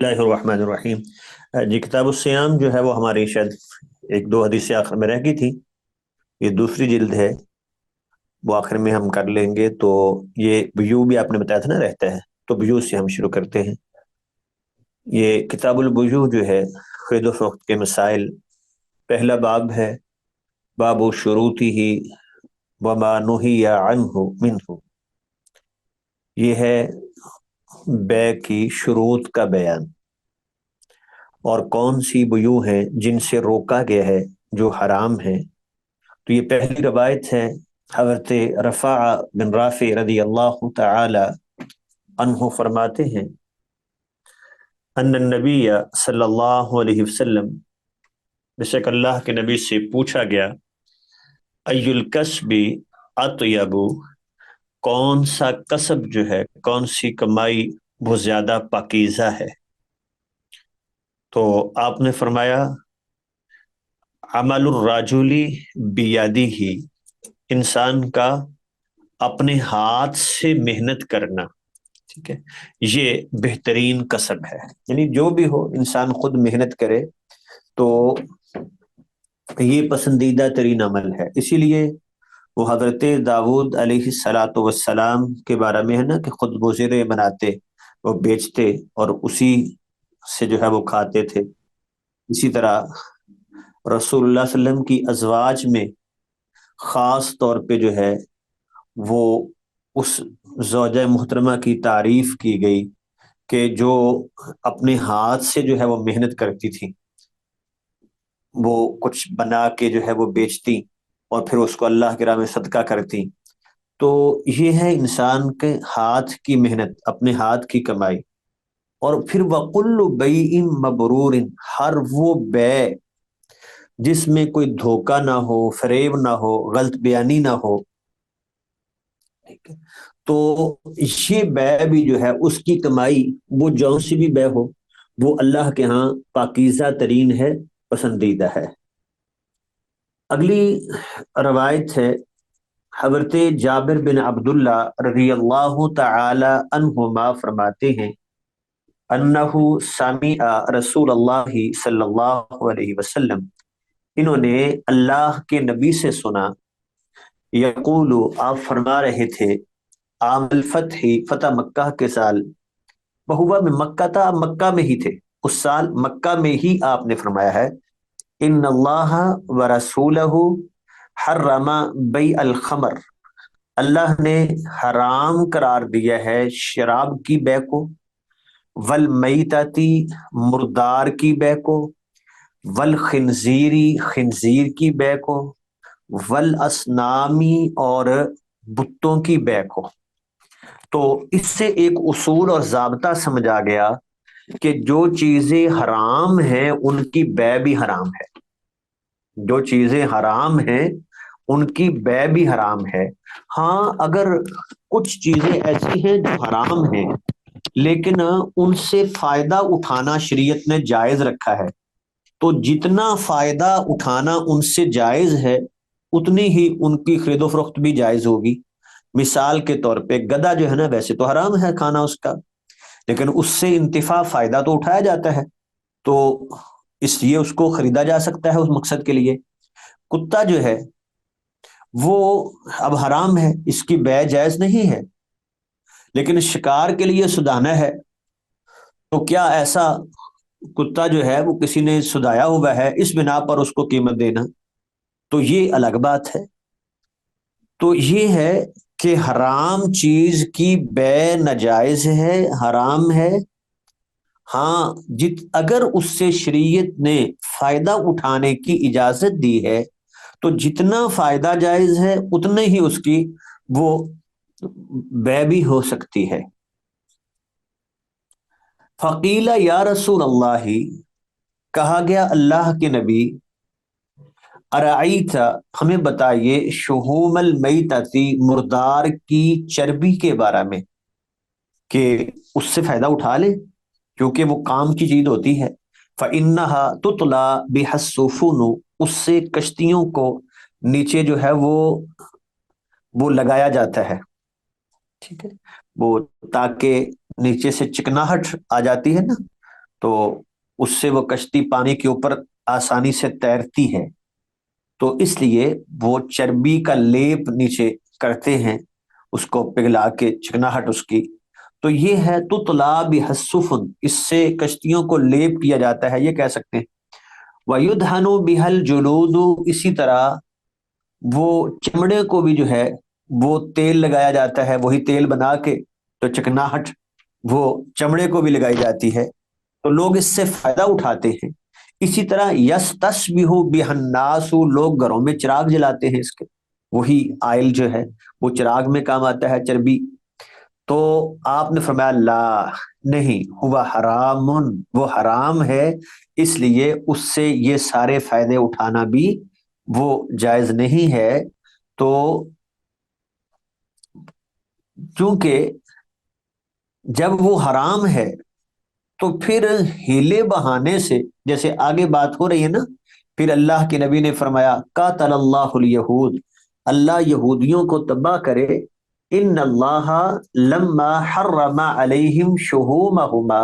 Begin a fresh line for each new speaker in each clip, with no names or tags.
اللہ الرحمن الرحیم۔ جی، کتاب الصیام جو ہے وہ ہماری شاید ایک دو حدیث آخر میں رہ گئی تھی۔ یہ دوسری جلد ہے، وہ آخر میں ہم کر لیں گے۔ تو یہ بیو بھی آپ نے بتایا تھا نا رہتا ہے، تو بیو سے ہم شروع کرتے ہیں۔ یہ کتاب البیوع جو ہے خرید و فروخت کے مسائل، پہلا باب ہے، باب شروطہ وما نہی عنہ منہ۔ یہ ہے بیع کی شروط کا بیان، اور کون سی بیوع ہیں جن سے روکا گیا ہے جو حرام ہیں۔ تو یہ پہلی روایت ہے، حضرت رفاع بن رافع رضی اللہ تعالی عنہ فرماتے ہیں ان النبی صلی اللہ علیہ وسلم، بے شک اللہ کے نبی سے پوچھا گیا، ای الکسب اطیب، کون سا کسب جو ہے، کون سی کمائی وہ زیادہ پاکیزہ ہے؟ تو آپ نے فرمایا عمل الرجل بیدہ، انسان کا اپنے ہاتھ سے محنت کرنا، ٹھیک ہے، یہ بہترین کسب ہے۔ یعنی جو بھی ہو، انسان خود محنت کرے تو یہ پسندیدہ ترین عمل ہے۔ اسی لیے وہ حضرت داؤد علیہ الصلاۃ والسلام کے بارے میں ہے نا کہ خود وہ زرے بناتے، وہ بیچتے اور اسی سے جو ہے وہ کھاتے تھے۔ اسی طرح رسول اللہ صلی اللہ علیہ وسلم کی ازواج میں خاص طور پہ جو ہے وہ اس زوجہ محترمہ کی تعریف کی گئی کہ جو اپنے ہاتھ سے جو ہے وہ محنت کرتی تھی، وہ کچھ بنا کے جو ہے وہ بیچتی اور پھر اس کو اللہ کی راہ میں صدقہ کرتی۔ تو یہ ہے انسان کے ہاتھ کی محنت، اپنے ہاتھ کی کمائی۔ اور پھر وَكُلُّ بَيْءٍ مَبْرُورٍ، ہر وہ بیع جس میں کوئی دھوکہ نہ ہو، فریب نہ ہو، غلط بیانی نہ ہو، ٹھیک ہے، تو یہ بیع بھی جو ہے اس کی کمائی، وہ جو سی بھی بیع ہو، وہ اللہ کے ہاں پاکیزہ ترین ہے، پسندیدہ ہے۔ اگلی روایت ہے، حضرت جابر بن عبداللہ رضی اللہ تعالی عنہما فرماتے ہیں انہ سمع رسول اللہ صلی اللہ علیہ وسلم، انہوں نے اللہ کے نبی سے سنا، یقول، آپ فرما رہے تھے، عام الفتح، فتح مکہ کے سال، بہوا میں مکہ تھا، آپ مکہ میں ہی تھے، اس سال مکہ میں ہی آپ نے فرمایا ہے، ان اللہ ورسولہ حرم بیع الخمر، اللہ نے حرام قرار دیا ہے شراب کی بیع کو، والمیتتی، مردار کی بیع کو، والخنزیری، خنزیر کی بیع کو، والاسنامی، اور بتوں کی بیع کو۔ تو اس سے ایک اصول اور ضابطہ سمجھ آ گیا کہ جو چیزیں حرام ہیں ان کی بیع بھی حرام ہے، جو چیزیں حرام ہیں ان کی بیع بھی حرام ہے۔ ہاں، اگر کچھ چیزیں ایسی ہیں جو حرام ہیں لیکن ان سے فائدہ اٹھانا شریعت نے جائز رکھا ہے، تو جتنا فائدہ اٹھانا ان سے جائز ہے اتنی ہی ان کی خرید و فروخت بھی جائز ہوگی۔ مثال کے طور پہ گدھا جو ہے نا، ویسے تو حرام ہے کھانا اس کا، لیکن اس سے انتفاع، فائدہ تو اٹھایا جاتا ہے، تو اس لیے اس کو خریدا جا سکتا ہے اس مقصد کے لیے۔ کتا جو ہے وہ اب حرام ہے، اس کی بیع جائز نہیں ہے، لیکن شکار کے لیے سدانا ہے، تو کیا ایسا کتا جو ہے وہ کسی نے سدایا ہوا ہے، اس بنا پر اس کو قیمت دینا، تو یہ الگ بات ہے۔ تو یہ ہے کہ حرام چیز کی بیع ناجائز ہے، حرام ہے۔ ہاں، اگر اس سے شریعت نے فائدہ اٹھانے کی اجازت دی ہے تو جتنا فائدہ جائز ہے اتنے ہی اس کی وہ بیع بھی ہو سکتی ہے۔ فقیل یا رسول اللہ، کہا گیا اللہ کے نبی، ارعیت، ہمیں بتائیے، شحوم المیتتی، مردار کی چربی کے بارے میں، کہ اس سے فائدہ اٹھا لے کیونکہ وہ کام کی چیز ہوتی ہے۔ فَإِنَّهَا تُطْلَى بِهَا السُّفُنُ، اس سے کشتیوں کو نیچے جو ہے وہ لگایا جاتا ہے، ٹھیک ہے، وہ تاکہ نیچے سے چکناہٹ آ جاتی ہے نا، تو اس سے وہ کشتی پانی کے اوپر آسانی سے تیرتی ہے، تو اس لیے وہ چربی کا لیپ نیچے کرتے ہیں، اس کو پگھلا کے چکناہٹ اس کی، تو یہ ہے تطلا بِہَا، اس سے کشتیوں کو لیپ کیا جاتا ہے، یہ کہہ سکتے ہیں۔ وَيُدْهَنُ بِهَا الْجُلُودُ، اسی طرح وہ چمڑے کو بھی جو ہے وہ تیل لگایا جاتا ہے، وہی تیل بنا کے تو چکناہٹ وہ چمڑے کو بھی لگائی جاتی ہے، تو لوگ اس سے فائدہ اٹھاتے ہیں۔ اسی طرح یستشبہ بہ الناس، لوگ گھروں میں چراغ جلاتے ہیں اس کے، وہی آئل جو ہے وہ چراغ میں کام آتا ہے، چربی۔ تو آپ نے فرمایا لا، نہیں، ہوا حرام، وہ حرام ہے، اس لیے اس سے یہ سارے فائدے اٹھانا بھی وہ جائز نہیں ہے۔ تو چونکہ جب وہ حرام ہے تو پھر ہیلے بہانے سے، جیسے آگے بات ہو رہی ہے نا، پھر اللہ کے نبی نے فرمایا قاتل اللہ الیہود، اللہ یہودیوں کو تباہ کرے، ان اللہ لما حرم علیہم شہومہما،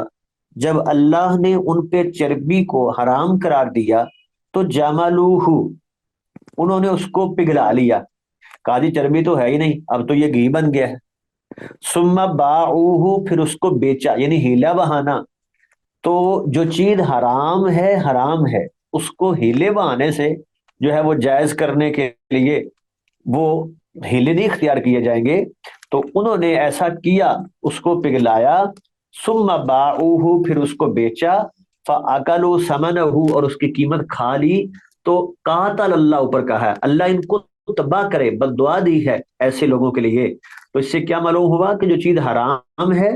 جب اللہ نے ان پہ چربی کو حرام قرار دیا تو جملوہ، انہوں نے اس کو پگھلا لیا، کہا جی چربی تو ہے ہی نہیں، اب تو یہ گھی بن گیا ہے، ثم باعوہ، پھر اس کو بیچا، یعنی ہیلا بہانا۔ تو جو چیز حرام ہے حرام ہے، اس کو ہیلے بہانے سے جو ہے وہ جائز کرنے کے لیے وہ ہیلے نہیں اختیار کیے جائیں گے، تو انہوں نے ایسا کیا، اس کو پگھلایا، ثم باعوہ، پھر اس کو بیچا، فاکلوا ثمنہ، اور اس کی قیمت کھا لی، تو قاتل اللہ اوپر کہا ہے، اللہ ان کو تباہ کرے، بد دعا دی ہے ایسے لوگوں کے لیے۔ تو اس سے کیا معلوم ہوا کہ جو چیز حرام ہے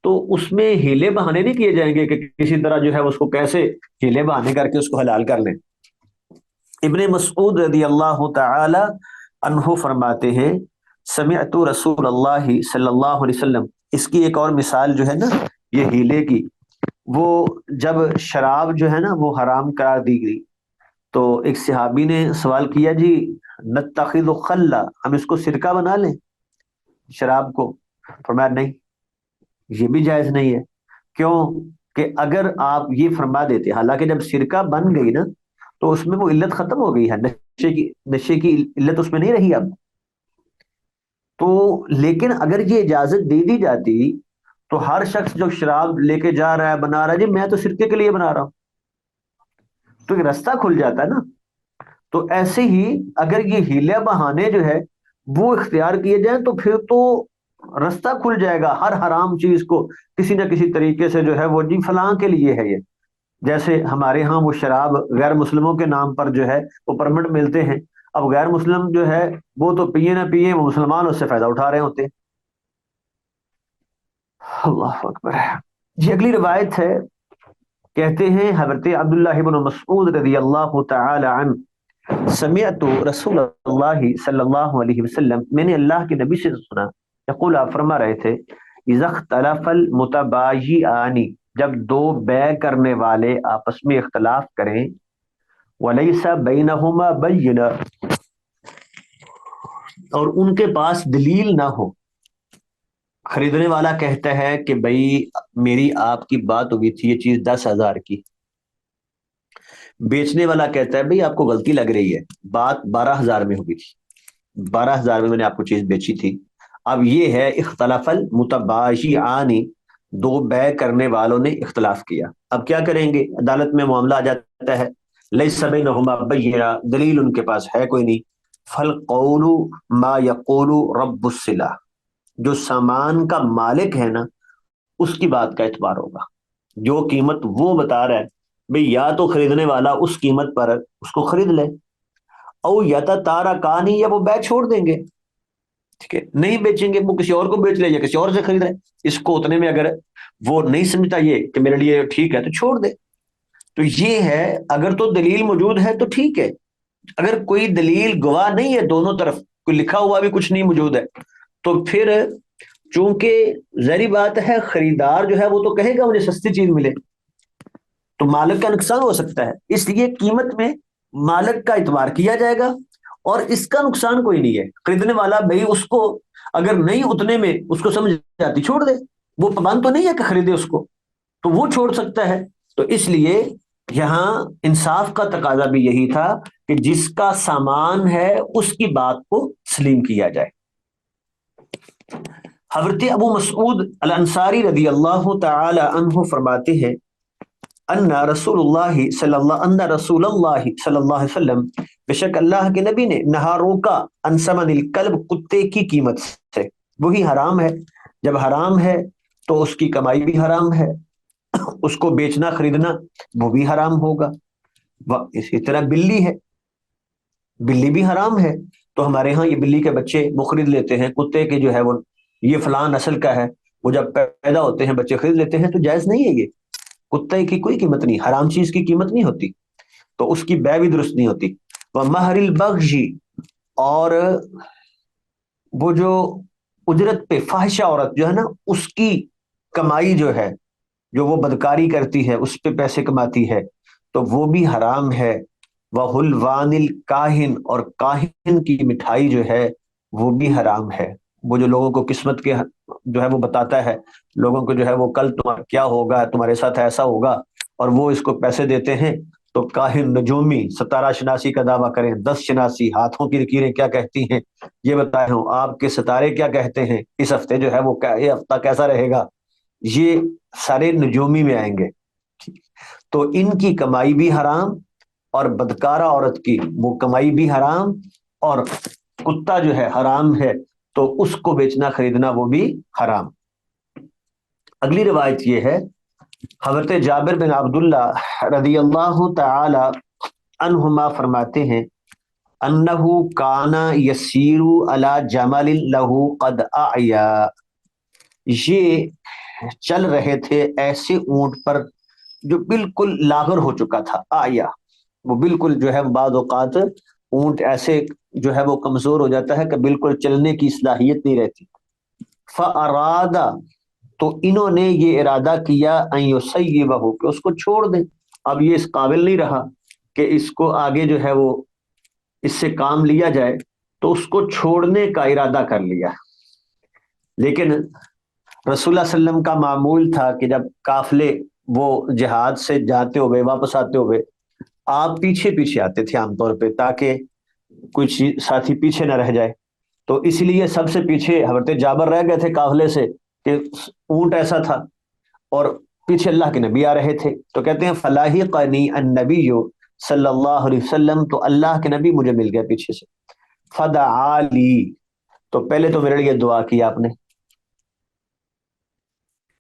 تو اس میں ہیلے بہانے نہیں کیے جائیں گے کہ کسی طرح جو ہے اس کو کیسے ہیلے بہانے کر کے اس کو حلال کر لیں۔ ابن مسعود رضی اللہ تعالی عنہ فرماتے ہیں سمعت رسول اللہ صلی اللہ علیہ وسلم، اس کی ایک اور مثال جو ہے نا یہ ہیلے کی، وہ جب شراب جو ہے نا وہ حرام قرار دی گئی تو ایک صحابی نے سوال کیا جی نتخذ خلا، ہم اس کو سرکہ بنا لیں شراب کو؟ فرمایا نہیں، یہ بھی جائز نہیں ہے۔ کیوں؟ کہ اگر آپ یہ فرما دیتے، حالانکہ جب سرکہ بن گئی نا تو اس میں وہ علت ختم ہو گئی ہے، نشے کی علت اس میں نہیں رہی اب، تو لیکن اگر یہ اجازت دے دی جاتی تو ہر شخص جو شراب لے کے جا رہا ہے بنا رہا ہے، جی میں تو سرکے کے لیے بنا رہا ہوں، تو ایک رستہ کھل جاتا ہے نا۔ تو ایسے ہی اگر یہ ہیلے بہانے جو ہے وہ اختیار کیے جائیں تو پھر تو رستہ کھل جائے گا ہر حرام چیز کو کسی نہ کسی طریقے سے جو ہے وہ جی فلاں کے لیے ہے یہ، جیسے ہمارے ہاں وہ شراب غیر مسلموں کے نام پر جو ہے وہ پرمٹ ملتے ہیں، اب غیر مسلم جو ہے وہ تو پیے نہ پیے، وہ مسلمان اس سے فائدہ اٹھا رہے ہوتے ہیں۔ اللہ اکبر۔ جی اگلی روایت ہے، کہتے ہیں حضرت عبداللہ بن مسعود رضی اللہ تعالی عنہ سمعت رسول اللہ صلی اللہ علیہ وسلم، میں نے اللہ کے نبی سے سنا، یقول، آپ فرما رہے تھے، اذا اختلف المتبايعان، جب دو بے کرنے والے آپس میں اختلاف کریں، ولیس بینہما بینہ، اور ان کے پاس دلیل نہ ہو، خریدنے والا کہتا ہے کہ بھئی میری آپ کی بات ہوئی تھی یہ چیز 10,000 کی، بیچنے والا کہتا ہے بھئی آپ کو غلطی لگ رہی ہے، بات 12,000 میں ہوئی تھی، 12,000 میں نے آپ کو چیز بیچی تھی۔ اب یہ ہے اختلاف المتبايعان، دو بے کرنے والوں نے اختلاف کیا، اب کیا کریں گے؟ عدالت میں معاملہ آ جاتا ہے، لیس بینہما بینہ، دلیل ان کے پاس ہے کوئی نہیں، فالقول ما یقول رب الصلہ، جو سامان کا مالک ہے نا اس کی بات کا اعتبار ہوگا، جو قیمت وہ بتا رہا ہے بھئی یا تو خریدنے والا اس قیمت پر اس کو خرید لے، او یتتارکانی، یا وہ بیچ چھوڑ دیں گے، ٹھیک ہے، نہیں بیچیں گے، وہ کسی اور کو بیچ لے یا کسی اور سے خرید لے، اس کو اتنے میں اگر وہ نہیں سمجھتا یہ کہ میرے لیے ٹھیک ہے تو چھوڑ دے۔ تو یہ ہے، اگر تو دلیل موجود ہے تو ٹھیک ہے، اگر کوئی دلیل گواہ نہیں ہے دونوں طرف، کوئی لکھا ہوا بھی کچھ نہیں موجود ہے، تو پھر چونکہ ظاہری بات ہے خریدار جو ہے وہ تو کہے گا مجھے سستی چیز ملے، تو مالک کا نقصان ہو سکتا ہے، اس لیے قیمت میں مالک کا اعتبار کیا جائے گا، اور اس کا نقصان کوئی نہیں ہے، خریدنے والا بھائی اس کو اگر نہیں اتنے میں اس کو سمجھ جاتی چھوڑ دے، وہ پابند تو نہیں ہے کہ خریدے اس کو، تو وہ چھوڑ سکتا ہے، تو اس لیے یہاں انصاف کا تقاضا بھی یہی تھا کہ جس کا سامان ہے اس کی بات کو تسلیم کیا جائے۔ حضرت ابو مسعود الانصاری رضی اللہ تعالی عنہ فرماتے ہیں ان رسول اللہ صلی اللہ علیہ وسلم، بے شک اللہ کے نبی نے نہا روکا ان ثمن الکلب، کتے کی قیمت سے، وہی حرام ہے، جب حرام ہے تو اس کی کمائی بھی حرام ہے، اس کو بیچنا خریدنا وہ بھی حرام ہوگا۔ اسی طرح بلی ہے، بلی بھی حرام ہے، تو ہمارے ہاں یہ بلی کے بچے وہ خرید لیتے ہیں، کتے کے جو ہے وہ یہ فلاں نسل کا ہے، وہ جب پیدا ہوتے ہیں بچے خرید لیتے ہیں، تو جائز نہیں ہے یہ، کتے کی کوئی قیمت نہیں، حرام چیز کی قیمت نہیں ہوتی، تو اس کی بے بھی درست نہیں ہوتی۔ وہ مہر البغی، اور وہ جو اجرت پہ فاحشہ عورت جو ہے نا، اس کی کمائی جو ہے، جو وہ بدکاری کرتی ہے اس پہ پیسے کماتی ہے، تو وہ بھی حرام ہے۔ وحلوان الکاہن، اور کاہن کی مٹھائی جو ہے وہ بھی حرام ہے، وہ جو لوگوں کو قسمت کے جو ہے وہ بتاتا ہے، لوگوں کو جو ہے وہ کل تمہارا کیا ہوگا، تمہارے ساتھ ایسا ہوگا، اور وہ اس کو پیسے دیتے ہیں، تو کاہن نجومی ستارہ شناسی کا دعویٰ کریں، 10 شناسی ہاتھوں کی لکیریں کیا کہتی ہیں یہ بتائے ہوں، آپ کے ستارے کیا کہتے ہیں، اس ہفتے جو ہے وہ یہ ہفتہ کیسا رہے گا، یہ سارے نجومی میں آئیں گے۔ تو ان کی کمائی بھی حرام، اور بدکارہ عورت کی وہ کمائی بھی حرام، اور کتا جو ہے حرام ہے، تو اس کو بیچنا خریدنا وہ بھی حرام۔ اگلی روایت یہ ہے، حضرت جابر بن عبداللہ رضی اللہ تعالی عنہما فرماتے ہیں انہو کانا یسیر علی جمل لہو قد اعیا، یہ چل رہے تھے ایسے اونٹ پر جو بالکل لاغر ہو چکا تھا، آیا وہ بالکل جو ہے بعض اوقات اونٹ ایسے جو ہے وہ کمزور ہو جاتا ہے کہ بالکل چلنے کی صلاحیت نہیں رہتی۔ فارادا، تو انہوں نے یہ ارادہ کیا ان یصیبہ، کہ اس کو چھوڑ دیں، اب یہ اس قابل نہیں رہا کہ اس کو آگے جو ہے وہ اس سے کام لیا جائے، تو اس کو چھوڑنے کا ارادہ کر لیا۔ لیکن رسول اللہ صلی اللہ علیہ وسلم کا معمول تھا کہ جب قافلے وہ جہاد سے جاتے ہوئے واپس آتے ہوئے آپ پیچھے پیچھے آتے تھے عام طور پہ، تاکہ کچھ ساتھی پیچھے نہ رہ جائے، تو اس لیے سب سے پیچھے حضرت جابر رہ گئے تھے قافلے سے، کہ اونٹ ایسا تھا اور پیچھے اللہ کے نبی آ رہے تھے، تو کہتے ہیں فلاحقنی النبی صلی اللہ علیہ وسلم، تو اللہ کے نبی مجھے مل گیا پیچھے سے، فدعا لی، تو پہلے تو میرے لیے دعا کی آپ نے،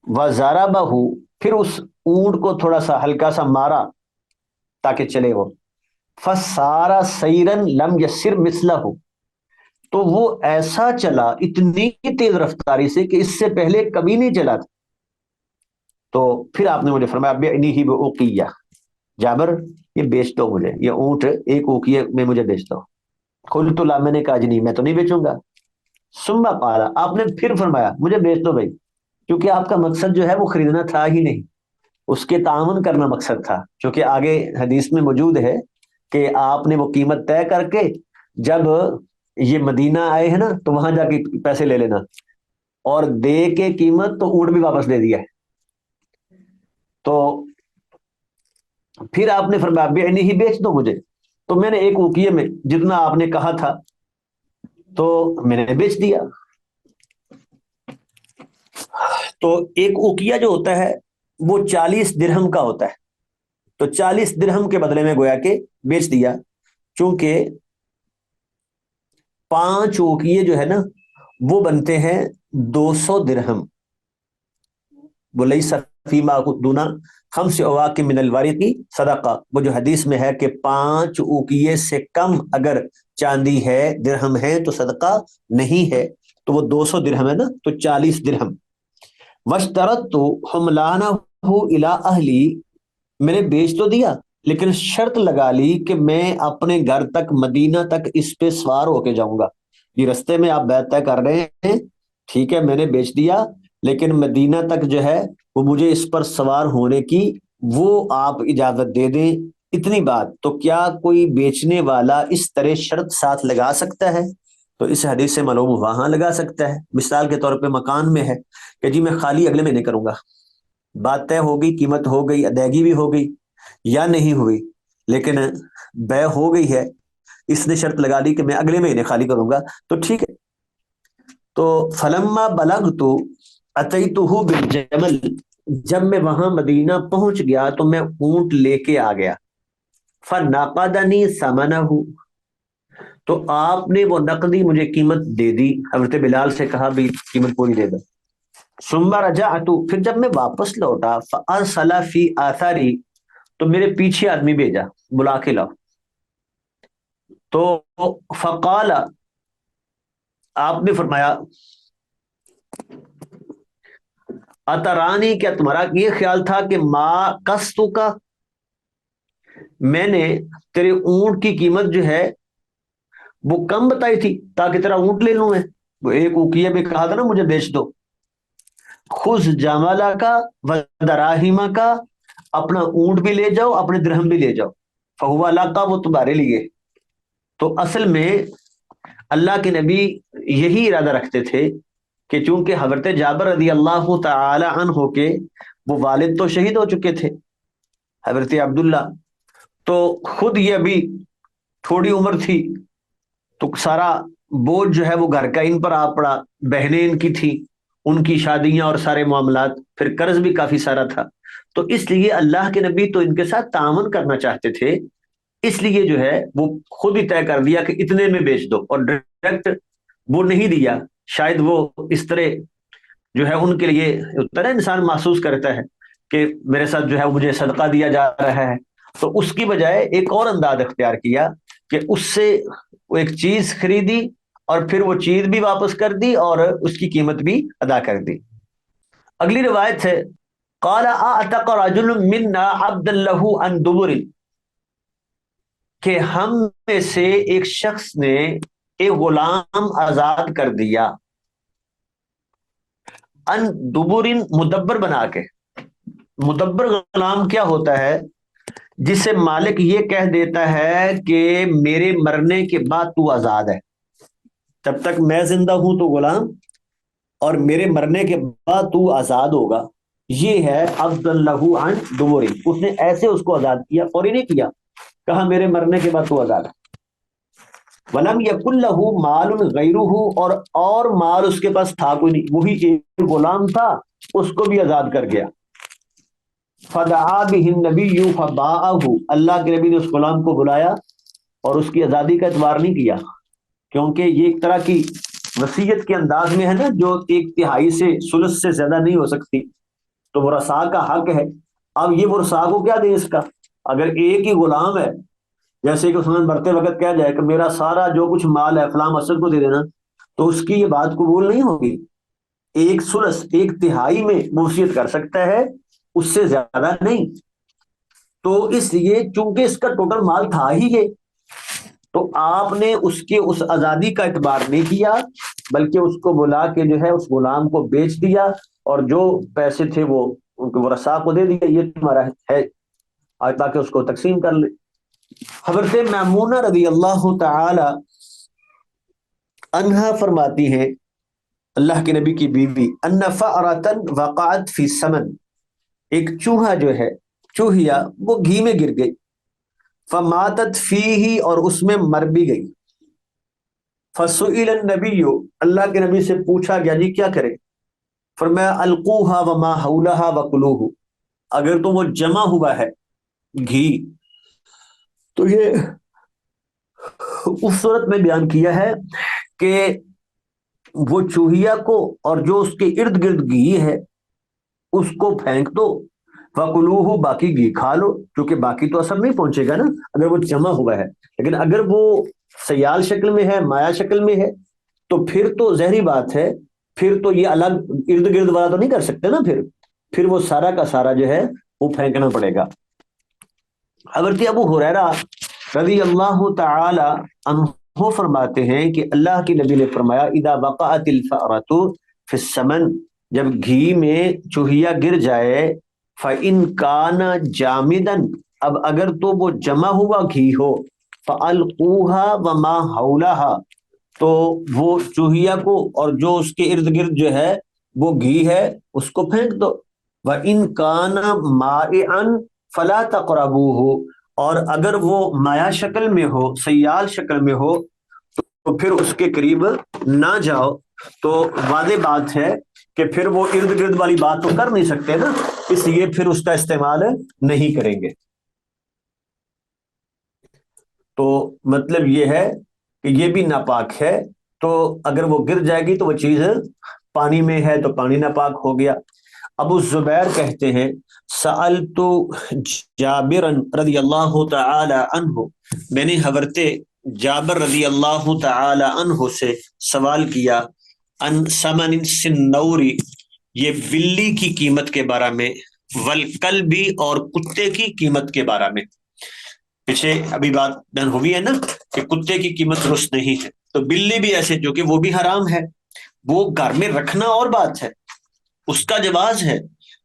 وَضَرَبَهُ، پھر اس اونٹ کو تھوڑا سا ہلکا سا مارا تاکہ چلے وہ، فَسَارَ سَيْرًا لَمْ يَسِرْ مِثْلَهُ، تو وہ ایسا چلا اتنی تیز رفتاری سے کہ اس سے پہلے کبھی نہیں چلا تھا۔ تو پھر آپ نے مجھے فرمایا بِعْنِهِ بِعُقِیَّةٍ، جابر یہ بیچ دو مجھے، یہ اونٹ ایک اوقیے میں مجھے بیچ دو۔ قلت لا، میں نے کہا جی نہیں میں تو نہیں بیچوں گا۔ ثم قال، آپ نے پھر فرمایا مجھے بیچ دو بھائی، کیونکہ آپ کا مقصد جو ہے وہ خریدنا تھا ہی نہیں، اس کے تعاون کرنا مقصد تھا، کیونکہ آگے حدیث میں موجود ہے کہ آپ نے وہ قیمت طے کر کے جب یہ مدینہ آئے ہیں نا تو وہاں جا کے پیسے لے لینا، اور دے کے قیمت تو اونٹ بھی واپس دے دیا ہے۔ تو پھر آپ نے فرمایا بِعْنِهِ ہی بیچ دو مجھے، تو میں نے ایک اوقیے میں جتنا آپ نے کہا تھا تو میں نے بیچ دیا۔ تو ایک اوقیہ جو ہوتا ہے وہ 40 درہم کا ہوتا ہے، تو 40 درہم کے بدلے میں گویا کہ بیچ دیا، چونکہ 5 اوقیے جو ہے نا وہ بنتے ہیں 200 درہم، وَلَيْسَ فِيمَا دُونَ 5 أَوَاقٍ مِنَ الْوَرِقِ صدقہ، وہ جو حدیث میں ہے کہ 5 اوقیے سے کم اگر چاندی ہے درہم ہے تو صدقہ نہیں ہے، تو وہ 200 درہم ہے نا، تو 40 درہم۔ وَاشْتَرَطْتُ حُمْلَانَهُ إِلَىٰ أَهْلِي، میں نے بیچ تو دیا لیکن شرط لگا لی کہ میں اپنے گھر تک مدینہ تک اس پہ سوار ہو کے جاؤں گا، یہ رستے میں آپ بیعت طے کر رہے ہیں، ٹھیک ہے میں نے بیچ دیا، لیکن مدینہ تک جو ہے وہ مجھے اس پر سوار ہونے کی وہ آپ اجازت دے دیں، اتنی بات۔ تو کیا کوئی بیچنے والا اس طرح شرط ساتھ لگا سکتا ہے؟ تو اس حدیث سے معلوم وہاں لگا سکتا ہے، مثال کے طور پہ مکان میں ہے کہ جی میں خالی اگلے مہینے کروں گا، بات طے ہو گئی، قیمت ہو گئی، ادائیگی بھی ہو گئی یا نہیں ہوئی، لیکن بے ہو گئی ہے، اس نے شرط لگا دی کہ میں اگلے مہینے خالی کروں گا، تو ٹھیک ہے۔ تو فلما بلغت اتیتہ بالجمل، جب میں وہاں مدینہ پہنچ گیا تو میں اونٹ لے کے آ گیا، فنقدنی ثمنہ، تو آپ نے وہ نقدی مجھے قیمت دے دی، حضرت بلال سے کہا بھی قیمت پوری دے دو۔ ثم رجعت، پھر جب میں واپس لوٹا، فارسل فی آثاری، تو میرے پیچھے آدمی بھیجا، بلا کے لاؤ۔ تو فقال، آپ نے فرمایا، اترانی، کیا تمہارا یہ خیال تھا کہ ما قسط کا، میں نے تیرے اونٹ کی قیمت جو ہے وہ کم بتائی تھی تاکہ تیرا اونٹ لے لوں میں؟ وہ ایک اوکیہ بھی کہا تھا نا مجھے بیچ دو، خذ جمالہ کا و دراہیمہ کا، اپنا اونٹ بھی لے جاؤ، اپنے درہم بھی لے جاؤ، فہو لک کا، وہ تمہارے لیے۔ تو اصل میں اللہ کے نبی یہی ارادہ رکھتے تھے کہ چونکہ حضرت جابر رضی اللہ تعالی عنہ کے وہ والد تو شہید ہو چکے تھے، حضرت عبداللہ، تو خود یہ ابھی تھوڑی عمر تھی، تو سارا بوجھ جو ہے وہ گھر کا ان پر آ پڑا، بہنیں ان کی تھی، ان کی شادیاں اور سارے معاملات، پھر قرض بھی کافی سارا تھا، تو اس لیے اللہ کے نبی تو ان کے ساتھ تعاون کرنا چاہتے تھے، اس لیے جو ہے وہ خود ہی طے کر دیا کہ اتنے میں بیچ دو، اور ڈائریکٹ وہ نہیں دیا، شاید وہ اس طرح جو ہے ان کے لیے طرح انسان محسوس کرتا ہے کہ میرے ساتھ جو ہے مجھے صدقہ دیا جا رہا ہے، تو اس کی بجائے ایک اور انداز اختیار کیا کہ اس سے وہ ایک چیز خریدی اور پھر وہ چیز بھی واپس کر دی اور اس کی قیمت بھی ادا کر دی۔ اگلی روایت ہے، قال اعتق رجل منا عبد له عن دبر، کہ ہم میں سے ایک شخص نے ایک غلام آزاد کر دیا، ان دبر، مدبر بنا کے۔ مدبر غلام کیا ہوتا ہے؟ جسے مالک یہ کہہ دیتا ہے کہ میرے مرنے کے بعد تو آزاد ہے، جب تک میں زندہ ہوں تو غلام، اور میرے مرنے کے بعد تو آزاد ہوگا، یہ ہے عبد اللہ عن دبر، اس نے ایسے اس کو آزاد کیا، فوری نہیں کیا، کہا میرے مرنے کے بعد تو آزاد ہے۔ ولم یکن له مال غیرہ، اور مال اس کے پاس تھا کوئی نہیں، وہی ایک غلام تھا، اس کو بھی آزاد کر گیا۔ فدعا به النبی فباعه، اللہ کے نبی نے اس غلام کو بلایا اور اس کی آزادی کا اعتبار نہیں کیا، کیونکہ یہ ایک طرح کی وصیت کے انداز میں ہے نا، جو ایک تہائی سے ثلث سے زیادہ نہیں ہو سکتی، تو ورثاء کا حق ہے۔ اب یہ ورثاء کو کیا دے اس کا، اگر ایک ہی غلام ہے، جیسے کہ اس میں مرتے وقت کہا جائے کہ میرا سارا جو کچھ مال ہے فلاں مسجد کو دے دینا، تو اس کی یہ بات قبول نہیں ہوگی۔ ایک ثلث، ایک تہائی میں وصیت کر سکتا ہے، اس سے زیادہ نہیں۔ تو اس لیے چونکہ اس کا ٹوٹل مال تھا ہی یہ، تو آپ نے اس کے اس آزادی کا اعتبار نہیں کیا، بلکہ اس کو بلا کے جو ہے اس غلام کو بیچ دیا، اور جو پیسے تھے وہ ان کے ورثاء کو دے دیا، یہ تمہارا ہے، اور تاکہ اس کو تقسیم کر لے۔ حضرت میمونہ رضی اللہ تعالی عنہا فرماتی ہیں، اللہ کے نبی کی بیوی، ان فأرۃ وقعت فی السمن، ایک چوہا جو ہے، چوہیا وہ گھی میں گر گئی، فماتت فیہ، اور اس میں مر بھی گئی، فسئل النبی، اللہ کے نبی سے پوچھا گیا جی کیا کرے؟ فرمایا القوہا وما حولہا وکلوہ، اگر تو وہ جمع ہوا ہے گھی تو یہ اس صورت میں بیان کیا ہے کہ وہ چوہیا کو اور جو اس کے ارد گرد گھی ہے اس کو پھینک دو، وَكُلُوهُ، باقی گھی کھا لو، کیونکہ باقی تو اثر نہیں پہنچے گا نا اگر وہ جمع ہوا ہے، لیکن اگر وہ سیال شکل میں ہے، مایا شکل میں ہے، تو پھر تو ظاہری بات ہے، پھر تو یہ الگ ارد گرد والا تو نہیں کر سکتے نا، پھر وہ سارا کا سارا جو ہے وہ پھینکنا پڑے گا۔ حضرت ابو ہریرہ رضی اللہ تعالی عنہ فرماتے ہیں کہ اللہ کے نبی نے فرمایا، اذا وقعت الفأرۃ فی السمن، جب گھی میں چوہیا گر جائے، فإن کان جامدا، اب اگر تو وہ جمع ہوا گھی ہو، فألقوها وما حولها، تو وہ چوہیا کو اور جو اس کے ارد گرد جو ہے وہ گھی ہے اس کو پھینک دو، وَإِن كَانَ مَائِعًا فَلَا تَقْرَبُوهُ، اور اگر وہ مایا شکل میں ہو، سیال شکل میں ہو، تو پھر اس کے قریب نہ جاؤ۔ تو واضح بات ہے کہ پھر وہ ارد گرد والی بات تو کر نہیں سکتے نا، اس لیے پھر اس کا استعمال نہیں کریں گے۔ تو مطلب یہ ہے کہ یہ بھی ناپاک ہے، تو اگر وہ گر جائے گی تو وہ چیز پانی میں ہے تو پانی ناپاک ہو گیا۔ ابو زبیر کہتے ہیں سألت جابر رضی اللہ تعالی عنہ، میں نے حضرت جابر رضی اللہ تعالی عنہ سے سوال کیا، ان ثمن السنوری، یہ بلی کی قیمت کے بارے میں، والکلبی، اور کتے کی قیمت کے بارے میں۔ پیچھے ابھی بات بیان ہوئی ہے نا کہ کتے کی قیمت درست نہیں ہے، تو بلی بھی ایسے، جو کہ وہ بھی حرام ہے۔ وہ گھر میں رکھنا اور بات ہے، اس کا جواز ہے،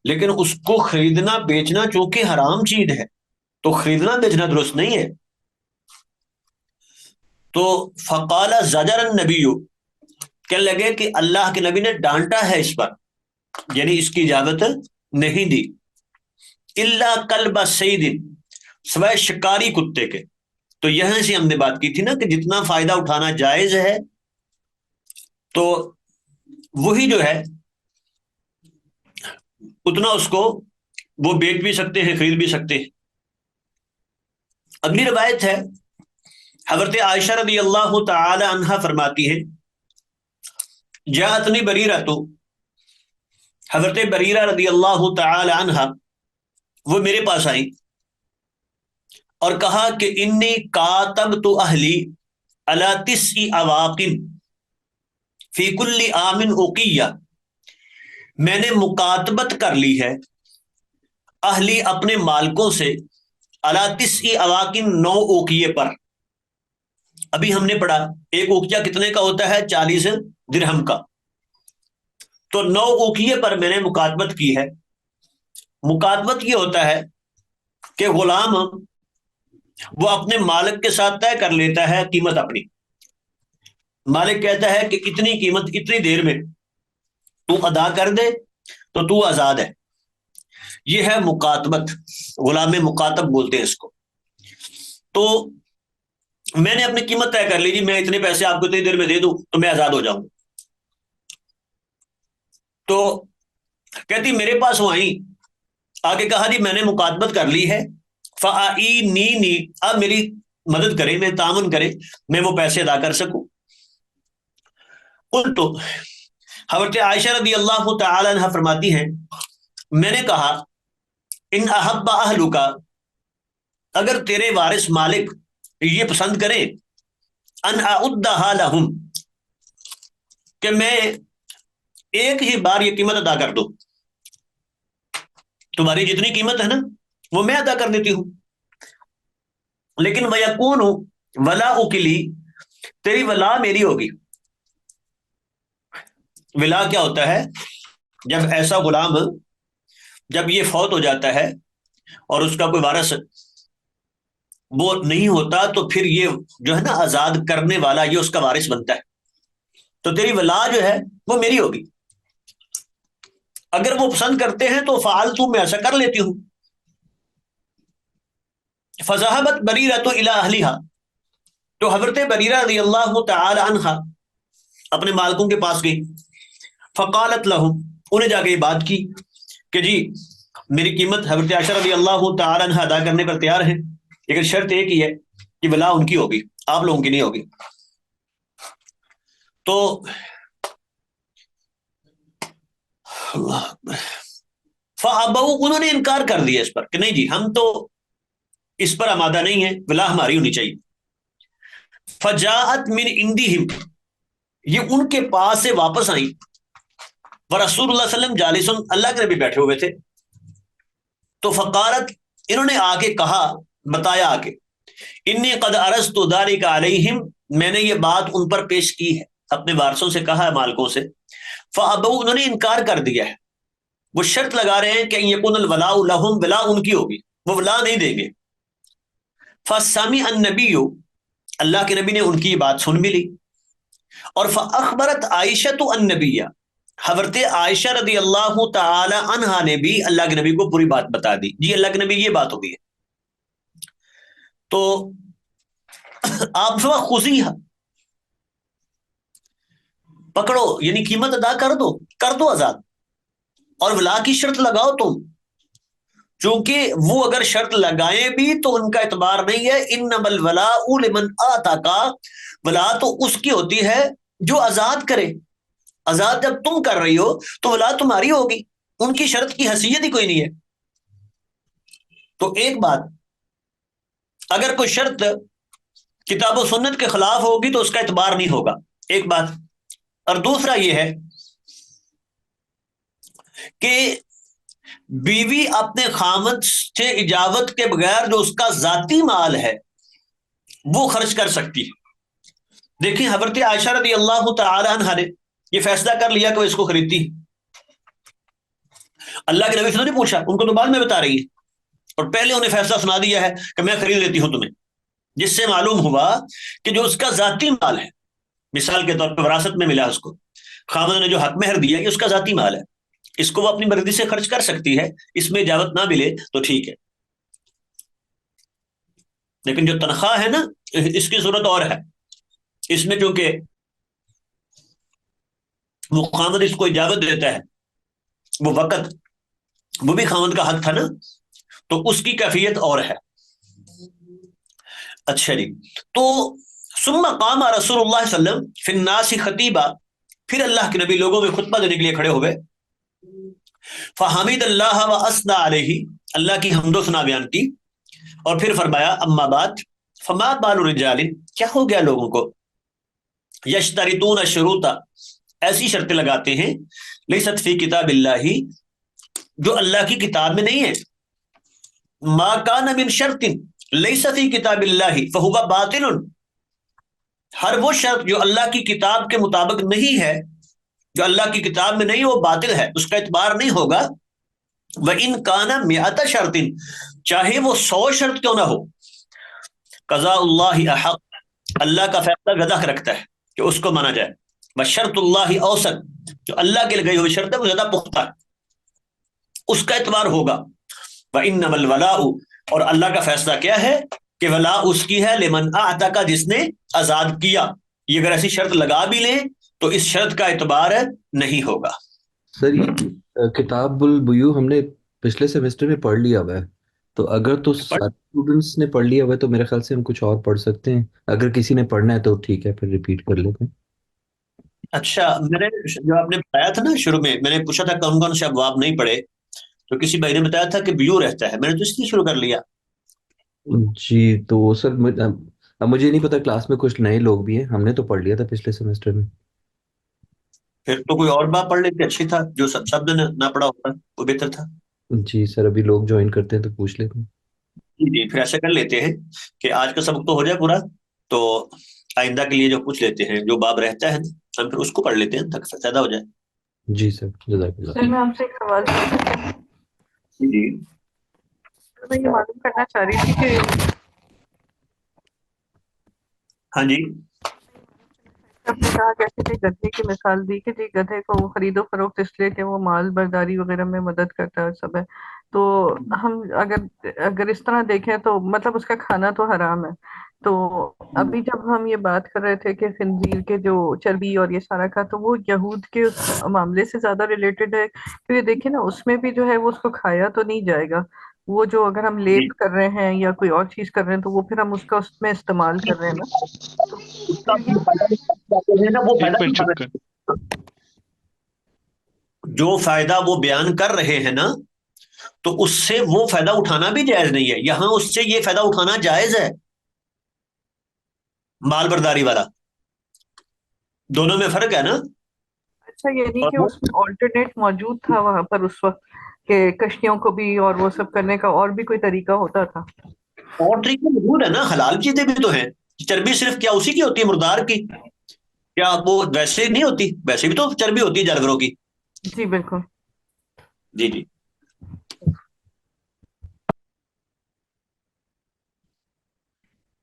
لیکن اس کو خریدنا بیچنا چونکہ حرام چیز ہے تو خریدنا بیچنا درست نہیں ہے۔ تو فقال زجر النبی، کہنے لگے کہ اللہ کے نبی نے ڈانٹا ہے اس پر، یعنی اس کی اجازت نہیں دی۔ الا کلب صید، سوائے شکاری کتے کے۔ تو یہاں سے ہم نے بات کی تھی نا کہ جتنا فائدہ اٹھانا جائز ہے تو وہی جو ہے اتنا اس کو وہ بیچ بھی سکتے ہیں، خرید بھی سکتے ہیں۔ اگلی روایت ہے، حضرت عائشہ رضی اللہ تعالی عنہا فرماتی ہیں جاءتنی بریرہ، تو حضرت بریرہ رضی اللہ تعالی عنہا وہ میرے پاس آئی اور کہا کہ انی کاتبت اہلی علی 9 اواق فی کل عام اقیہ، میں نے مکاتبت کر لی ہے اہلی اپنے مالکوں سے علی 9 اواق 9 اوقیے پر۔ ابھی ہم نے پڑھا ایک اوقیہ کتنے کا ہوتا ہے؟ 40 درہم کا، تو 9 اوقیے پر میں نے مکاتبت کی ہے۔ مکاتبت یہ ہوتا ہے کہ غلام وہ اپنے مالک کے ساتھ طے کر لیتا ہے قیمت اپنی، مالک کہتا ہے کہ اتنی قیمت اتنی دیر میں تو ادا کر دے تو تو آزاد ہے۔ یہ ہے مکاتبت، غلام مکاتب بولتے ہیں اس کو۔ تو میں نے اپنی قیمت طے کر لی، جی میں اتنے پیسے آپ کو اتنی دیر میں دے دوں تو میں آزاد ہو جاؤں۔ تو کہتی میرے پاس وہ آئی، آگے کہا جی میں نے مکاتبت کر لی ہے، فَأَعِينِينِي، اب میری مدد کرے، میں تعاون کرے، میں وہ پیسے ادا کر سکوں۔ قلت، حضرت عائشہ رضی اللہ تعالی عنہ فرماتی ہیں میں نے کہا ان احب اہلک، اگر تیرے وارث مالک یہ پسند کریں، ان اعدھا لہم، کہ میں ایک ہی بار یہ قیمت ادا کر دوں، تمہاری جتنی قیمت ہے نا وہ میں ادا کر دیتی ہوں، لیکن وَيَكُونُ وَلَاؤُكِ لِي، تیری ولا میری ہوگی۔ ولا کیا ہوتا ہے؟ جب ایسا غلام جب یہ فوت ہو جاتا ہے اور اس کا کوئی وارث وہ نہیں ہوتا تو پھر یہ جو ہے نا آزاد کرنے والا یہ اس کا وارث بنتا ہے، تو تیری ولا جو ہے وہ میری ہوگی۔ اگر وہ پسند کرتے ہیں تو فعلت، میں ایسا کر لیتی ہوں۔ فذهبت بریرۃ الی اہلھا، تو حضرت بریرہ رضی اللہ تعالی عنہا اپنے مالکوں کے پاس گئی، فقالت لہم، انہیں جا کے یہ بات کی کہ جی میری قیمت حضرت عائشہ رضی اللہ تعالی عنہ ادا کرنے پر تیار ہے، لیکن شرط ایک ہی ہے کہ ولا ان کی ہوگی، آپ لوگوں کی نہیں ہوگی۔ تو فابوا، انہوں نے انکار کر دیا اس پر کہ نہیں جی ہم تو اس پر آمادہ نہیں ہے، ولا ہماری ہونی چاہیے۔ فجاءت من عندهم، یہ ان کے پاس سے واپس آئی، ورسول اللہ صلی اللہ علیہ وسلم جالسن، اللہ کے نبی بیٹھے ہوئے تھے۔ تو فقالت، انہوں نے آ کے کہا، بتایا آ کے، انی قد عرضت ذلک علیہم، میں نے یہ بات ان پر پیش کی ہے، اپنے وارثوں سے کہا ہے، مالکوں سے۔ فابوا، انہوں نے انکار کر دیا ہے، وہ شرط لگا رہے ہیں کہ یکون الولاء لہم، ولا ان کی ہوگی، وہ ولا نہیں دیں گے۔ فسمع النبی، اللہ کے نبی نے ان کی بات سن بھی لی، اور فاخبرت عائشہ النبی، حضرت عائشہ رضی اللہ تعالی عنہا نے بھی اللہ کے نبی کو پوری بات بتا دی، جی اللہ کے نبی یہ بات ہوگی ہے، تو آپ خزی پکڑو، یعنی قیمت ادا کر دو آزاد، اور ولا کی شرط لگاؤ تم، چونکہ وہ اگر شرط لگائیں بھی تو ان کا اعتبار نہیں ہے، انما الولاء لمن آتاک، ولا تو اس کی ہوتی ہے جو آزاد کرے، آزاد جب تم کر رہی ہو تو ولا تمہاری ہوگی، ان کی شرط کی حیثیت ہی کوئی نہیں ہے۔ تو ایک بات، اگر کوئی شرط کتاب و سنت کے خلاف ہوگی تو اس کا اعتبار نہیں ہوگا، ایک بات۔ اور دوسرا یہ ہے کہ بیوی اپنے خامد سے اجازت کے بغیر جو اس کا ذاتی مال ہے وہ خرچ کر سکتی ہے۔ دیکھیں حضرت عائشہ رضی اللہ تعالی عنہ نے یہ فیصلہ کر لیا کہ وہ اس کو خریدتی ہے، اللہ کے نبی سے نہیں پوچھا، ان کو تو بعد میں بتا رہی ہے، اور پہلے انہیں فیصلہ سنا دیا ہے کہ میں خرید لیتی ہوں تمہیں، جس سے معلوم ہوا کہ جو اس کا ذاتی مال ہے، مثال کے طور پر وراثت میں ملا اس کو، خامد نے جو حق مہر دیا یہ اس کا ذاتی مال ہے، اس کو وہ اپنی مرضی سے خرچ کر سکتی ہے، اس میں اجازت نہ ملے تو ٹھیک ہے، لیکن جو تنخواہ ہے نا اس کی صورت اور ہے، اس میں چونکہ وہ خامد اس کو اجازت دیتا ہے، وہ وقت وہ بھی خامد کا حق تھا نا، تو اس کی کیفیت اور ہے۔ اچھا جی، تو ثم قام رسول اللہ صلی اللہ علیہ وسلم فی الناس خطیبا، پھر اللہ کے نبی لوگوں میں خطبہ دینے کے لیے کھڑے ہوئے، فحمد اللہ و اسنا علیہ، اللہ کی حمد و ثنا بیان کی، اور پھر فرمایا اما بعد فما بال رجال، کیا ہو گیا لوگوں کو، یشترطون الشروط، ایسی شرطیں لگاتے ہیں، لیست فی کتاب اللہ، جو اللہ کی کتاب میں نہیں ہے، ما کان من شرط لیس فی کتاب اللہ فہو باطل، ہر وہ شرط جو اللہ کی کتاب کے مطابق نہیں ہے، جو اللہ کی کتاب میں نہیں وہ باطل ہے، اس کا اعتبار نہیں ہوگا۔ وَإِن كَانَ مِئَةَ شَرْطٍ، چاہے وہ 100 شرط کیوں نہ ہو، قضاء اللہ احق، اللہ کا فیصلہ زیادہ حق رکھتا ہے کہ اس کو مانا جائے، بشرط اللہ اوسط، جو اللہ کے لگائی ہوئی شرط ہے وہ زیادہ پختہ ہے، اس کا اعتبار ہوگا۔ وَإِنَّمَا الْوَلَاءُ، اور اللہ کا فیصلہ کیا ہے کہ ولا اس کی ہے لمن اعتق، جس نے آزاد کیا، یہ اگر ایسی شرط لگا بھی لیں تو اس شرط کا اعتبار نہیں ہوگا۔
سر یہ کتاب البیوع ہم نے پچھلے سیمسٹر میں پڑھ لیا ہوا ہے، تو اگر تو سارے اسٹوڈنٹس نے پڑھ لیا ہوا ہے تو میرے خیال سے ہم کچھ اور پڑھ سکتے ہیں، اگر کسی نے پڑھنا ہے تو ٹھیک ہے، پھر ریپیٹ کر لیتے ہیں۔
اچھا، میں نے جو آپ نے بتایا تھا نا شروع میں نے پوچھا تھا کون کون سے ابواب نہیں پڑھے، تو کسی بھائی نے بتایا تھا کہ بیو رہتا ہے، میں نے تو اس لیے شروع کر لیا۔
جی تو سر اب مجھے نہیں پتا، کلاس میں کچھ نئے لوگ بھی ہیں، ہم نے تو پڑھ لیا تھا پچھلے سیمسٹر میں۔
پھر تو کوئی اور بات پڑھ لیتے اچھی تھا، جو سب نے نہ پڑھا ہوتا وہ بہتر تھا۔
جی سر، ابھی لوگ جوائن کرتے ہیں تو پوچھ لیتے ہیں۔
جی جی، پھر ایسا کر لیتے ہیں کہ آج کا سبق تو ہو جائے پورا، تو آئندہ کے لیے جو پوچھ لیتے ہیں، جو باب رہتا ہے ہم پھر اس کو پڑھ لیتے ہیں تاکہ فائدہ ہو جائے۔
جی سر، جزاک اللہ۔
سر میں آپ سے ایک سوال پوچھ سکتی ہوں؟
جی
میں یہ معلوم کرنا چاہ رہی تھی کہ
ہاں جی
آپ نے کہا جیسے کہ گدھے کی مثال دی کہ جی گدھے کو وہ خرید و فروخت اس لیے کہ وہ مال برداری وغیرہ میں مدد کرتا ہے سب ہے، تو ہم اگر اس طرح دیکھیں تو مطلب اس کا کھانا تو حرام ہے، تو ابھی جب ہم یہ بات کر رہے تھے کہ خنزیر کے جو چربی اور یہ سارا کا، تو وہ یہود کے اس معاملے سے زیادہ ریلیٹڈ ہے، تو یہ دیکھیں نا اس میں بھی جو ہے وہ اس کو کھایا تو نہیں جائے گا، وہ جو اگر ہم
جی،
لیپ کر رہے ہیں یا کوئی اور چیز کر رہے ہیں تو وہ پھر ہم اس کا اس میں استعمال کر رہے ہیں نا، تو
اس کا
پھر یہ
وہ
ایک
فائدہ
منٹ
نہیں
چپ
اٹھا
کر۔
رہے، جو فائدہ وہ بیان کر رہے ہیں نا، تو اس سے وہ فائدہ اٹھانا بھی جائز نہیں ہے، یہاں اس سے یہ فائدہ اٹھانا جائز ہے، مال برداری والا، دونوں میں فرق ہے نا۔
اچھا، یعنی
اور
کہ
وہ
اس میں آلٹرنیٹ موجود تھا وہاں پر اس وقت کہ کشتیوں کو بھی اور وہ سب کرنے کا اور بھی کوئی طریقہ ہوتا تھا؟
اور طریقے موجود ہے نا، حلال چیزیں بھی تو ہیں، چربی صرف کیا اسی کی ہوتی ہے مردار کی، کیا وہ ویسے نہیں ہوتی، ویسے بھی تو چربی ہوتی ہے جانوروں کی۔
جی بالکل۔
جی جی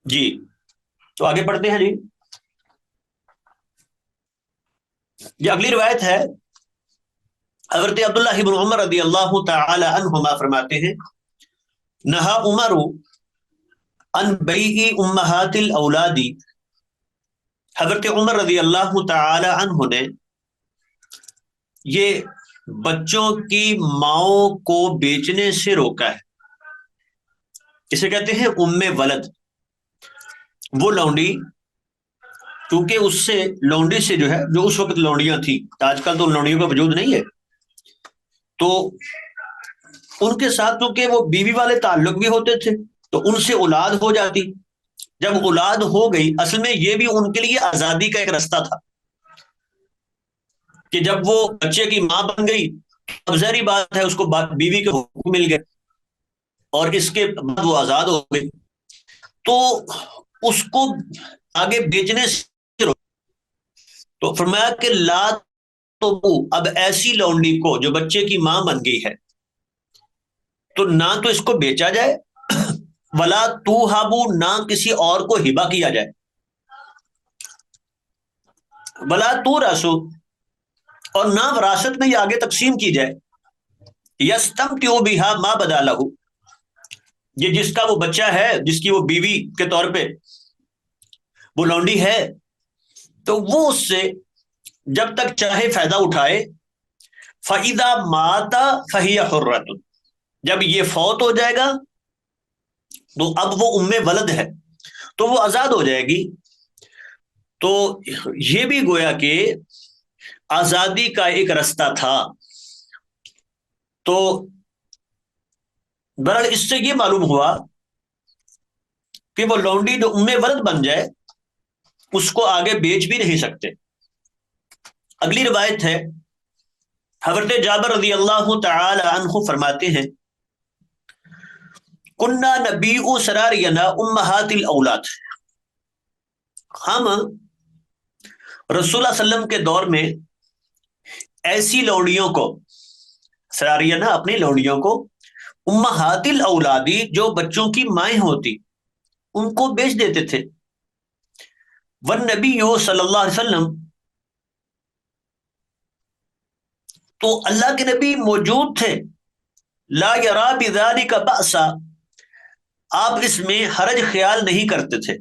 جی، تو آگے پڑھتے ہیں جی۔ یہ اگلی روایت ہے حضرت عبداللہ ابن عمر رضی اللہ تعالی عنہما فرماتے ہیں نہا عمر ان بیع امہات الاولاد، حضرت عمر رضی اللہ تعالی عنہ نے یہ بچوں کی ماؤں کو بیچنے سے روکا ہے. اسے کہتے ہیں ام ولد. وہ لونڈی، کیونکہ اس سے لونڈی سے جو ہے، جو اس وقت لونڈیاں تھیں، آج کل تو لونڈیوں کا وجود نہیں ہے، تو ان کے ساتھ کیونکہ وہ بیوی والے تعلق بھی ہوتے تھے تو ان سے اولاد ہو جاتی. جب اولاد ہو گئی، اصل میں یہ بھی ان کے لیے آزادی کا ایک رستہ تھا کہ جب وہ بچے کی ماں بن گئی، اب ظاہری بات ہے اس کو بیوی کے حقوق مل گئے اور اس کے بعد وہ آزاد ہو گئی، تو اس کو آگے بیچنے سے تو فرمایا کہ لا تو اب ایسی لونڈی کو جو بچے کی ماں بن گئی ہے تو نہ تو اس کو بیچا جائے، ولا توہبو، نہ کسی اور کو ہبہ کیا جائے، ولا تورثو، اور نہ وراثت میں یہ آگے تقسیم کی جائے، یستمتع بہا ما بدا لہ، یہ جس کا وہ بچہ ہے، جس کی وہ بیوی کے طور پہ وہ لونڈی ہے، تو وہ اس سے جب تک چاہے فائدہ اٹھائے. فَإِذَا مَاتَ فَهِيَ حُرَّةٌ، جب یہ فوت ہو جائے گا تو اب وہ ام ولد ہے تو وہ آزاد ہو جائے گی. تو یہ بھی گویا کہ آزادی کا ایک رستہ تھا. تو بہرحال اس سے یہ معلوم ہوا کہ وہ لونڈی جو ام ولد بن جائے اس کو آگے بیچ بھی نہیں سکتے. اگلی روایت ہے، حضرت جابر رضی اللہ تعالی عنہ فرماتے ہیں کننا نبیع سرارینا امہات الاولاد، ہم رسول اللہ صلی اللہ علیہ وسلم کے دور میں ایسی لونڈیوں کو، سرارینا اپنی لونڈیوں کو، امہات الاولادی جو بچوں کی مائیں ہوتی ان کو بیچ دیتے تھے. والنبی صلی اللہ علیہ وسلم، تو اللہ کے نبی موجود تھے، لا یرا بذالک بأسا، آپ اس میں حرج خیال نہیں کرتے تھے.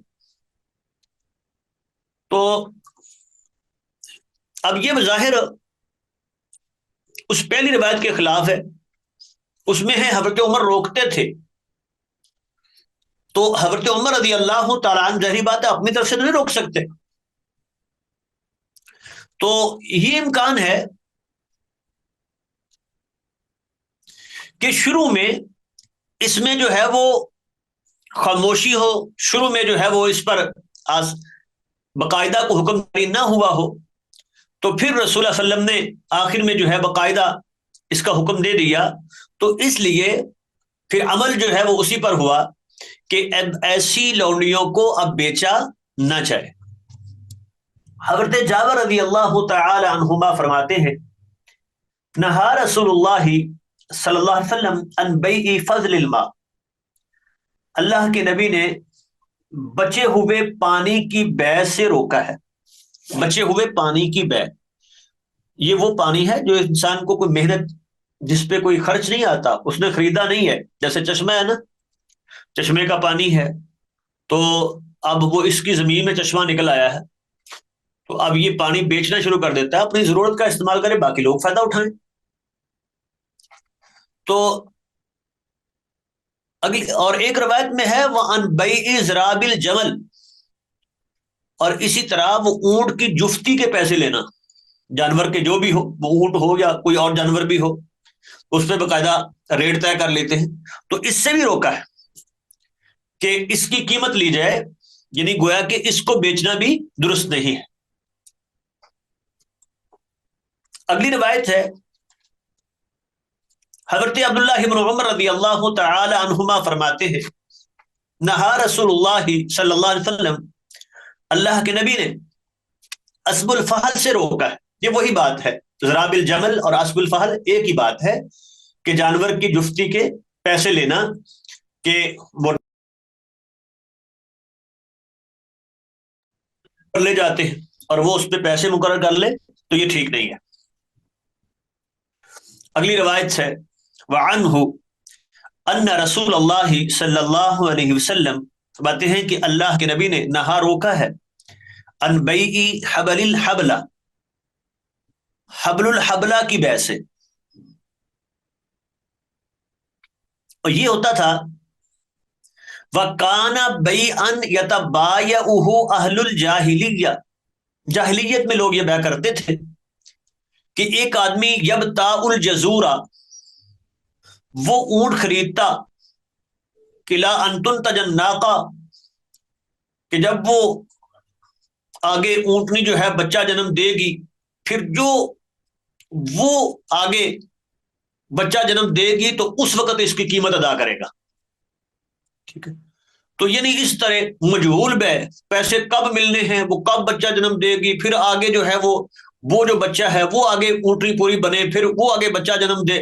تو اب یہ بظاہر اس پہلی روایت کے خلاف ہے، اس میں ہے حضرت عمر روکتے تھے، تو حضرت عمر رضی اللہ تعالیٰ عنہ ظاہری بات ہے اپنی طرف سے نہیں روک سکتے. تو یہ امکان ہے کہ شروع میں اس میں جو ہے وہ خاموشی ہو، شروع میں جو ہے وہ اس پر باقاعدہ کو حکم جاری نہ ہوا ہو، تو پھر رسول اللہ صلی اللہ علیہ وسلم نے آخر میں جو ہے باقاعدہ اس کا حکم دے دیا. تو اس لیے پھر عمل جو ہے وہ اسی پر ہوا کہ ایسی لونڈیوں کو اب بیچا نہ جائے. حضرت جابر رضی اللہ تعالی عنہما فرماتے ہیں نہا رسول اللہ صلی اللہ علیہ وسلم عن بیع فضل الماء، اللہ کے نبی نے بچے ہوئے پانی کی بیع سے روکا ہے. بچے ہوئے پانی کی بیع، یہ وہ پانی ہے جو انسان کو کوئی محنت، جس پہ کوئی خرچ نہیں آتا، اس نے خریدا نہیں ہے. جیسے چشمہ ہے نا، چشمے کا پانی ہے تو اب وہ اس کی زمین میں چشمہ نکل آیا ہے تو اب یہ پانی بیچنا شروع کر دیتا ہے، اپنی ضرورت کا استعمال کرے، باقی لوگ فائدہ اٹھائیں. تو اور ایک روایت میں ہے وَعَنْ بَيْعِ ذِرَابِ الْجَمَلِ، اور اسی طرح وہ اونٹ کی جفتی کے پیسے لینا، جانور کے جو بھی ہو، وہ اونٹ ہو یا کوئی اور جانور بھی ہو، اس پہ باقاعدہ ریٹ طے کر لیتے ہیں. تو اس سے بھی روکا ہے کہ اس کی قیمت لی جائے، یعنی گویا کہ اس کو بیچنا بھی درست نہیں ہے. اگلی روایت ہے، حضرت عبداللہ بن عمر رضی اللہ تعالی عنہما فرماتے ہیں نہا رسول اللہ صلی اللہ علیہ وسلم، اللہ کے نبی نے اسب الفحل سے روکا ہے. یہ وہی بات ہے، ذراب الجمل اور اسب الفحل ایک ہی بات ہے کہ جانور کی جفتی کے پیسے لینا، کہ وہ لے جاتے ہیں اور وہ اس پہ پیسے مقرر کر لے، تو یہ ٹھیک نہیں ہے. اگلی روایت ہے وعنہ ان رسول اللہ صلی اللہ علیہ وسلم باتیں ہیں کہ اللہ کے نبی نے نہا روکا ہے ان بیع حبل الحبلہ، حبل الحبلہ کی بیع سے. اور یہ ہوتا تھا وَكَانَ بَيْعًا يَتَبَايَعُهُ أَهْلُ الْجَاهِلِيَّةِ، جاہلیت میں لوگ یہ بیع کرتے تھے کہ ایک آدمی یبتاع الجزورا، وہ اونٹ خریدتا، قلا ان تنتج الناقہ، کہ جب وہ آگے اونٹنی جو ہے بچہ جنم دے گی، پھر جو وہ آگے بچہ جنم دے گی تو اس وقت اس کی قیمت ادا کرے گا. ٹھیک ہے، تو یعنی اس طرح مجہول بیع، پیسے کب ملنے ہیں، وہ کب بچہ جنم دے گی، پھر آگے جو ہے وہ جو بچہ ہے وہ آگے اونٹنی پوری بنے، پھر وہ آگے بچہ جنم دے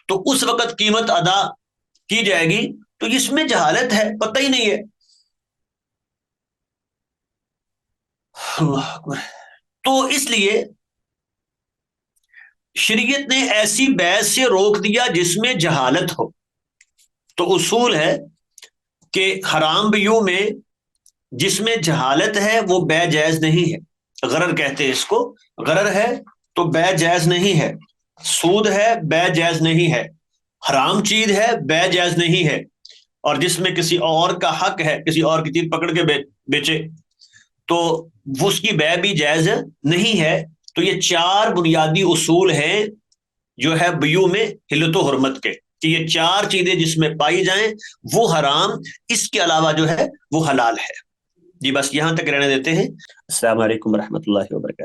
تو اس وقت قیمت ادا کی جائے گی. تو اس میں جہالت ہے، پتہ ہی نہیں ہے. اللہ اکبر. تو اس لیے شریعت نے ایسی بیع سے روک دیا جس میں جہالت ہو. تو اصول ہے کہ حرام بیع میں جس میں جہالت ہے وہ بیع جائز نہیں ہے. غرر کہتے ہیں اس کو، غرر ہے تو بیع جائز نہیں ہے. سود ہے بیع جائز نہیں ہے. حرام چیز ہے بیع جائز نہیں ہے. اور جس میں کسی اور کا حق ہے، کسی اور کی چیز پکڑ کے بیچے تو اس کی بیع بھی جائز نہیں ہے. تو یہ چار بنیادی اصول ہیں جو ہے بیع میں حلت و حرمت کے، کہ یہ چار چیزیں جس میں پائی جائیں وہ حرام، اس کے علاوہ جو ہے وہ حلال ہے. جی بس یہاں تک رہنے دیتے ہیں. السلام علیکم ورحمۃ اللہ وبرکاتہ.